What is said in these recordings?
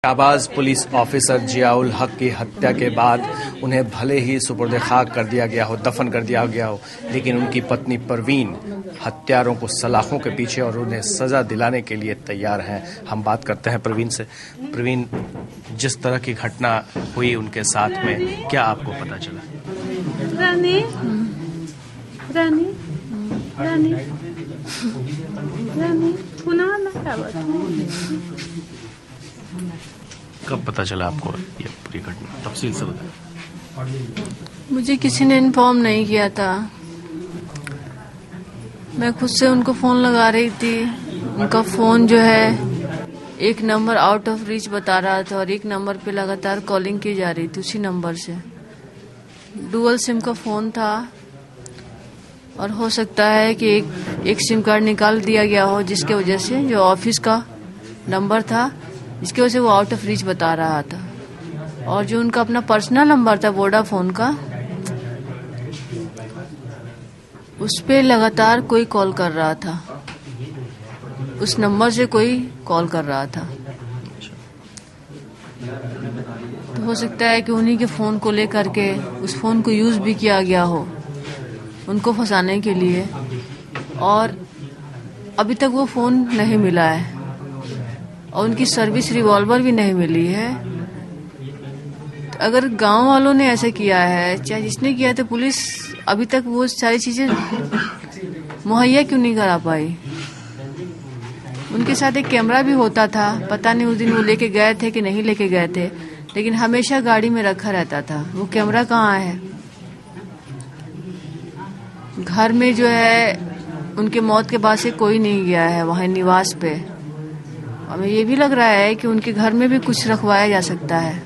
Shahbaz police officer Ziaul हक की हत्या के बाद उन्हें भले ही सुपुर्द खाक कर दिया गया हो, दफन कर दिया गया हो, लेकिन उनकी पत्नी परवीन हत्यारों को सलाखों के पीछे और उन्हें सजा दिलाने के लिए तैयार हैं। हम बात करते हैं परवीन से। परवीन, जिस तरह की घटना हुई उनके साथ में, क्या आपको पता चला? रानी रानी रानी रानी कब पता चला आपको ये पूरी घटना? तफसील से बताएं। मुझे किसी ने इन्फॉर्म नहीं किया था। मैं खुद से उनको फोन लगा रही थी। उनका फोन जो है एक नंबर आउट ऑफ रीच बता रहा था और एक नंबर पे लगातार कॉलिंग की जा रही थी उसी नंबर से। डुअल सिम का फोन था और हो सकता है कि एक सिम कार्ड निकाल दिया गया हो, जिसके वजह से जो ऑफिस का नंबर था इसकी वजह से वो आउट ऑफ रीच बता रहा था। और जो उनका अपना पर्सनल नंबर था वोडाफोन का, उस पे लगातार कोई कॉल कर रहा था, उस नंबर से कोई कॉल कर रहा था। तो हो सकता है कि उन्हीं के फोन को लेकर के उस फोन को यूज भी किया गया हो उनको फंसाने के लिए। और अभी तक वो फोन नहीं मिला है और उनकी सर्विस रिवॉल्वर भी नहीं मिली है। तो अगर गांव वालों ने ऐसा किया है, चाहे जिसने किया, तो पुलिस अभी तक वो सारी चीजें मुहैया क्यों नहीं करा पाई? उनके साथ एक कैमरा भी होता था, पता नहीं उस दिन वो लेके गए थे कि नहीं लेके गए थे, लेकिन हमेशा गाड़ी में रखा रहता था। वो कैमरा कहाँ है? घर में जो है उनके मौत के बाद से कोई नहीं गया है वहाँ निवास पे। हमें ये भी लग रहा है कि उनके घर में भी कुछ रखवाया जा सकता है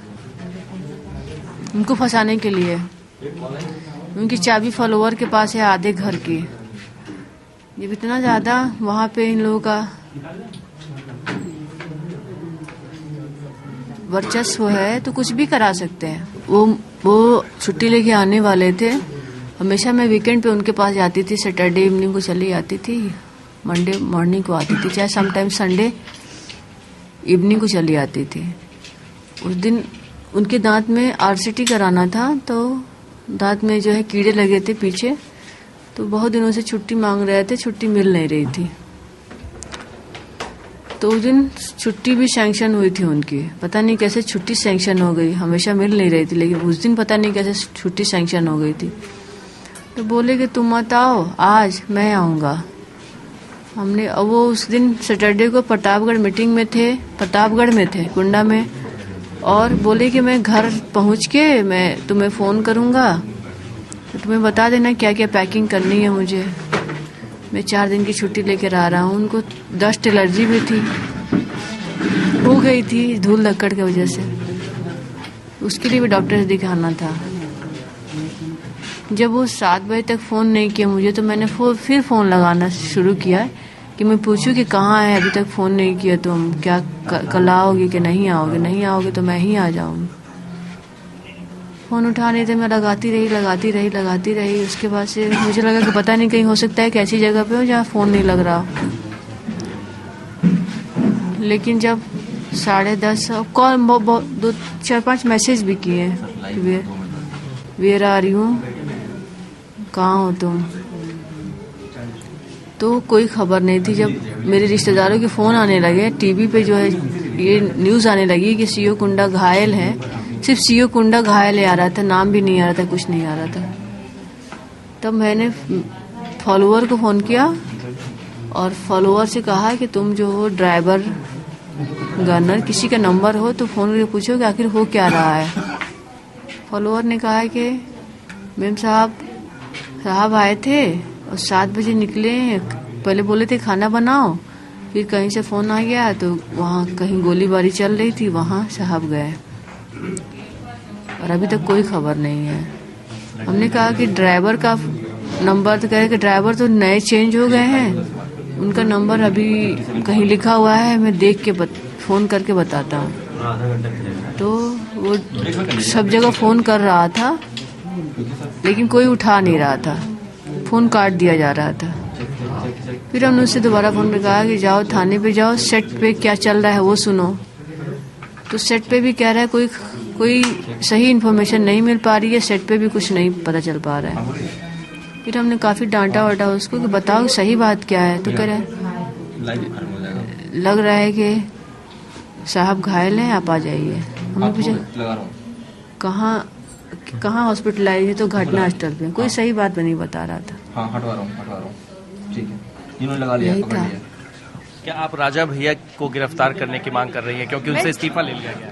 उनको फंसाने के लिए। उनकी चाबी फॉलोवर के पास है आधे घर की। जब इतना ज्यादा वहाँ पे इन लोगों का वर्चस्व है तो कुछ भी करा सकते हैं। वो छुट्टी लेके आने वाले थे। हमेशा मैं वीकेंड पे उनके पास जाती थी। सैटरडे इवनिंग को चली आती थी, मंडे मॉर्निंग को आती थी, चाहे समटाइम संडे इवनिंग को चली आती थी। उस दिन उनके दांत में आरसीटी कराना था, तो दांत में जो है कीड़े लगे थे पीछे, तो बहुत दिनों से छुट्टी मांग रहे थे, छुट्टी मिल नहीं रही थी। तो उस दिन छुट्टी भी सैंक्शन हुई थी उनकी। पता नहीं कैसे छुट्टी सैंक्शन हो गई, हमेशा मिल नहीं रही थी, लेकिन उस दिन पता नहीं कैसे छुट्टी सैंक्शन हो गई थी। तो बोले कि तुम मत आओ, आज मैं आऊँगा। हमने वो उस दिन सैटरडे को प्रतापगढ़ मीटिंग में थे, प्रतापगढ़ में थे, कुंडा में, और बोले कि मैं घर पहुंच के मैं तुम्हें फ़ोन करूंगा, तो तुम्हें बता देना क्या क्या पैकिंग करनी है मुझे। मैं 4 दिन की छुट्टी लेकर आ रहा हूँ। उनको डस्ट एलर्जी भी थी, हो गई थी धूल धक्कड़ की वजह से। उसके लिए भी डॉक्टर से दिखाना था। जब वो 7 बजे तक फ़ोन नहीं किया मुझे, तो मैंने फिर फ़ोन लगाना शुरू किया कि मैं पूछूं कि कहाँ है, अभी तक फ़ोन नहीं किया तुम, क्या कल आओगे कि नहीं आओगे? नहीं आओगे तो मैं ही आ जाऊंगी। फ़ोन उठा नहीं थे। मैं लगाती रही। उसके बाद से मुझे लगा कि पता नहीं कहीं हो सकता है कि ऐसी जगह पे हो जहाँ फ़ोन नहीं लग रहा हो। लेकिन जब 10:30 कॉल, 4-5 मैसेज भी किए, वेयर आर यू, कहाँ हो तुम? तो कोई खबर नहीं थी। जब मेरे रिश्तेदारों के फ़ोन आने लगे, टीवी पे जो है ये न्यूज़ आने लगी कि सीओ कुंडा घायल है, सिर्फ सीओ कुंडा घायल आ रहा था, नाम भी नहीं आ रहा था, कुछ नहीं आ रहा था। तब मैंने फॉलोअर को फ़ोन किया और फॉलोअर से कहा कि तुम जो हो ड्राइवर, गनर, किसी का नंबर हो तो फ़ोन करके पूछो कि आखिर हो क्या रहा है। फॉलोअर ने कहा कि मैम साहब आए थे और 7 बजे निकले। पहले बोले थे खाना बनाओ, फिर कहीं से फ़ोन आ गया तो वहाँ कहीं गोलीबारी चल रही थी, वहाँ साहब गए और अभी तक कोई खबर नहीं है। हमने कहा कि ड्राइवर का नंबर, तो कहे कि ड्राइवर तो नए चेंज हो गए हैं, उनका नंबर अभी कहीं लिखा हुआ है, मैं देख के फ़ोन करके बताता हूँ। तो वो सब जगह फ़ोन कर रहा था लेकिन कोई उठा नहीं रहा था, फ़ोन काट दिया जा रहा था। फिर हमने उससे दोबारा फ़ोन पे कहा कि जाओ थाने पे जाओ, सेट पे क्या चल रहा है वो सुनो। तो सेट पे भी कह रहा है कोई सही इन्फॉर्मेशन नहीं मिल पा रही है, सेट पे भी कुछ नहीं पता चल पा रहा है। फिर हमने काफ़ी डांटा वाटा उसको कि बताओ सही बात क्या है, तो कह रहा है लग रहा है कि साहब घायल हैं, आप आ जाइए। हमने पूछा कहाँ हॉस्पिटलाइज है, तो घटना स्थल पे। कोई सही बात नहीं बता रहा था। हाँ, हटवा रहा हूँ। ठीक है, इन्होंने लगा लिया, पकड़ लिया। क्या आप राजा भैया को गिरफ्तार करने की मांग कर रही हैं, क्योंकि उनसे इस्तीफा ले लिया गया?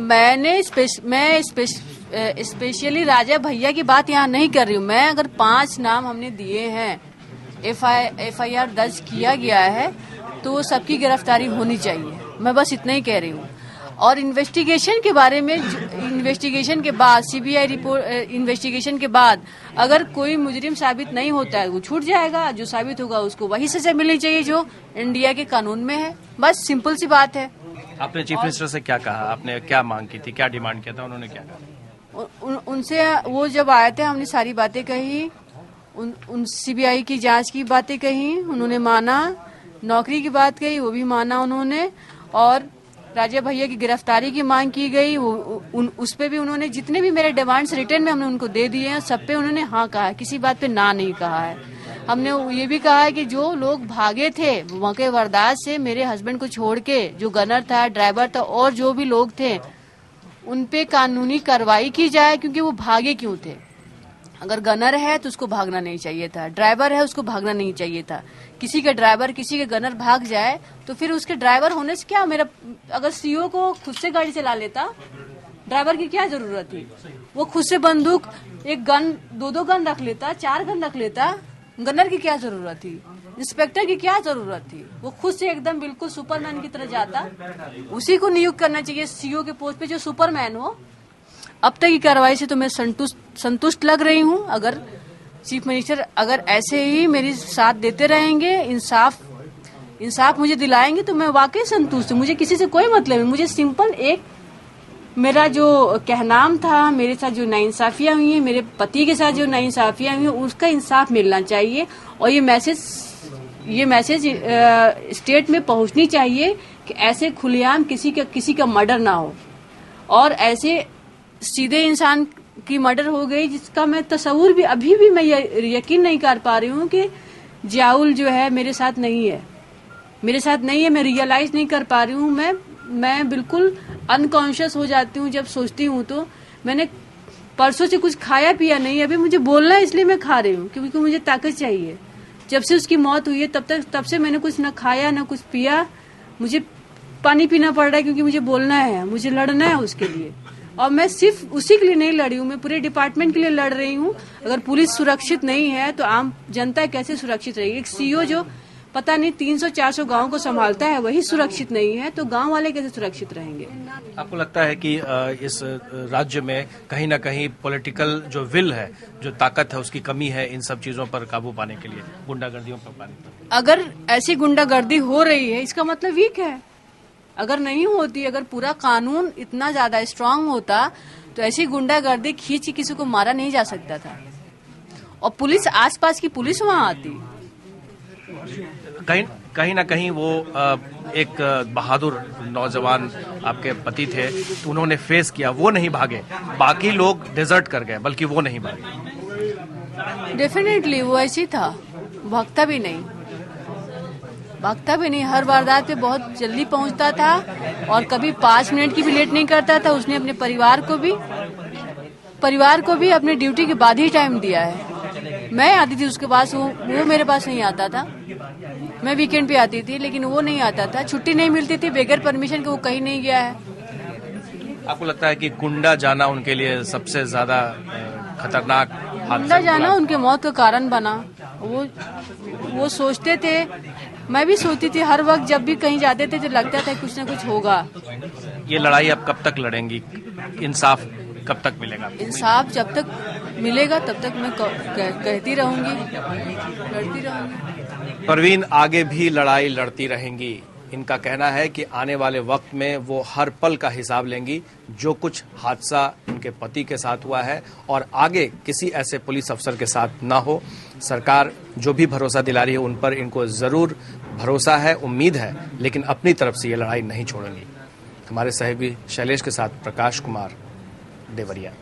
मैं स्पेशली राजा भैया की बात यहाँ नहीं कर रही हूँ। मैं अगर 5 नाम हमने दिए हैं, FIR दर्ज किया गया है, तो वो सबकी गिरफ्तारी होनी चाहिए। मैं बस इतना ही कह रही हूँ। और इन्वेस्टिगेशन के बारे में, इन्वेस्टिगेशन के बाद CBI रिपोर्ट, इन्वेस्टिगेशन के बाद अगर कोई मुजरिम साबित नहीं होता है वो छूट जाएगा, जो साबित होगा उसको वही सजा मिलनी चाहिए जो इंडिया के कानून में है। बस सिंपल सी बात है। आपने चीफ मिनिस्टर से क्या कहा? आपने क्या मांग की थी, क्या डिमांड किया था? उन्होंने क्या कहा? उनसे वो जब आए थे हमने सारी बातें कही, उन CBI की जांच की बातें कही, उन्होंने माना। नौकरी की बात कही, वो भी माना उन्होंने। और राजा भैया की गिरफ्तारी की मांग की गई, उस पे भी उन्होंने, जितने भी मेरे डिमांड्स रिटर्न में हमने उनको दे दिए हैं, सब पे उन्होंने हाँ कहा है, किसी बात पे ना नहीं कहा है। हमने ये भी कहा है कि जो लोग भागे थे मौके वारदात से, मेरे हस्बैंड को छोड़ के, जो गनर था, ड्राइवर था और जो भी लोग थे, उन पे कानूनी कार्रवाई की जाए, क्योंकि वो भागे क्यों थे। अगर गनर है तो उसको भागना नहीं चाहिए था, ड्राइवर है उसको भागना नहीं चाहिए था। किसी का ड्राइवर, किसी का गनर भाग जाए तो फिर उसके ड्राइवर होने से क्या, मेरा अगर CO को खुद से गाड़ी चला लेता, ड्राइवर की क्या जरूरत थी? वो खुद से बंदूक, एक गन, 2 गन रख लेता, 4 गन रख लेता, गनर की क्या जरूरत थी? इंस्पेक्टर की क्या जरूरत थी? वो खुद से एकदम बिल्कुल सुपरमैन की तरह जाता। उसी को नियुक्त करना चाहिए CO के पोस्ट पे, जो सुपरमैन हो। अब तक की कार्रवाई से तो मैं संतुष्ट लग रही हूँ। अगर चीफ मिनिस्टर अगर ऐसे ही मेरी साथ देते रहेंगे, इंसाफ मुझे दिलाएंगे, तो मैं वाकई संतुष्ट हूँ। मुझे किसी से कोई मतलब नहीं। मुझे सिंपल एक मेरा जो कहनाम था, मेरे साथ जो नाइंसाफियां हुई हैं, मेरे पति के साथ जो नाइंसाफियां हुई हैं, उसका इंसाफ मिलना चाहिए। और ये मैसेज स्टेट में पहुंचनी चाहिए कि ऐसे खुलेआम किसी का मर्डर ना हो। और ऐसे सीधे इंसान की मर्डर हो गई जिसका मैं तस्वुर भी, अभी भी मैं यकीन नहीं कर पा रही हूँ कि जियाउल जो है मेरे साथ नहीं है, मैं रियलाइज नहीं कर पा रही हूँ। मैं बिल्कुल अनकॉन्शियस हो जाती हूँ जब सोचती हूँ। तो मैंने परसों से कुछ खाया पिया नहीं, अभी मुझे बोलना है इसलिए मैं खा रही हूँ, क्योंकि मुझे ताकत चाहिए। जब से उसकी मौत हुई है तब से मैंने कुछ न खाया न कुछ पिया। मुझे पानी पीना पड़ रहा है क्योंकि मुझे बोलना है, मुझे लड़ना है उसके लिए। और मैं सिर्फ उसी के लिए नहीं लड़ी हूँ, मैं पूरे डिपार्टमेंट के लिए लड़ रही हूँ। अगर पुलिस सुरक्षित नहीं है तो आम जनता कैसे सुरक्षित रहेगी? एक CO जो पता नहीं 300-400 गांव को संभालता है, वही सुरक्षित नहीं है, तो गांव वाले कैसे सुरक्षित रहेंगे? आपको लगता है कि इस राज्य में कहीं ना कहीं पॉलिटिकल जो विल है, जो ताकत है, उसकी कमी है इन सब चीजों पर काबू पाने के लिए, गुंडागर्दियों पर पाने के लिए? अगर ऐसी गुंडागर्दी हो रही है, इसका मतलब वीक है। अगर नहीं होती, अगर पूरा कानून इतना ज्यादा स्ट्रांग होता, तो ऐसी गुंडागर्दी खींच के किसी को मारा नहीं जा सकता था। और पुलिस, आसपास की पुलिस वहां आती। कहीं ना कहीं वो एक बहादुर नौजवान आपके पति थे, तो उन्होंने फेस किया, वो नहीं भागे। बाकी लोग डिजर्ट कर गए, बल्कि वो नहीं भागे। डेफिनेटली वो ऐसी था, भागता भी नहीं। हर वारदात पे बहुत जल्दी पहुंचता था और कभी 5 मिनट की भी लेट नहीं करता था। उसने अपने परिवार को भी अपने ड्यूटी के बाद ही टाइम दिया है। मैं आती थी उसके पास, वो मेरे पास नहीं आता था। मैं वीकेंड पे आती थी, लेकिन वो नहीं आता था। छुट्टी नहीं मिलती थी, बगैर परमिशन के वो कहीं नहीं गया है। आपको लगता है कि गुंडा जाना उनके लिए सबसे ज्यादा खतरनाक हादसा? गुंडा जाना उनके मौत का कारण बना। वो सोचते थे, मैं भी सोचती थी, हर वक्त जब भी कहीं जाते थे तो लगता था कुछ ना कुछ होगा। ये लड़ाई अब कब तक लड़ेंगी? इंसाफ कब तक मिलेगा? इंसाफ जब तक मिलेगा तब तक मैं कहती रहूंगी, लड़ती रहूंगी। परवीन आगे भी लड़ाई लड़ती रहेंगी। इनका कहना है कि आने वाले वक्त में वो हर पल का हिसाब लेंगी, जो कुछ हादसा उनके पति के साथ हुआ है और आगे किसी ऐसे पुलिस अफसर के साथ ना हो। सरकार जो भी भरोसा दिला रही है उन पर इनको जरूर भरोसा है, उम्मीद है, लेकिन अपनी तरफ से ये लड़ाई नहीं छोड़ेंगी। हमारे सहयोगी शैलेश के साथ प्रकाश कुमार, देवरिया।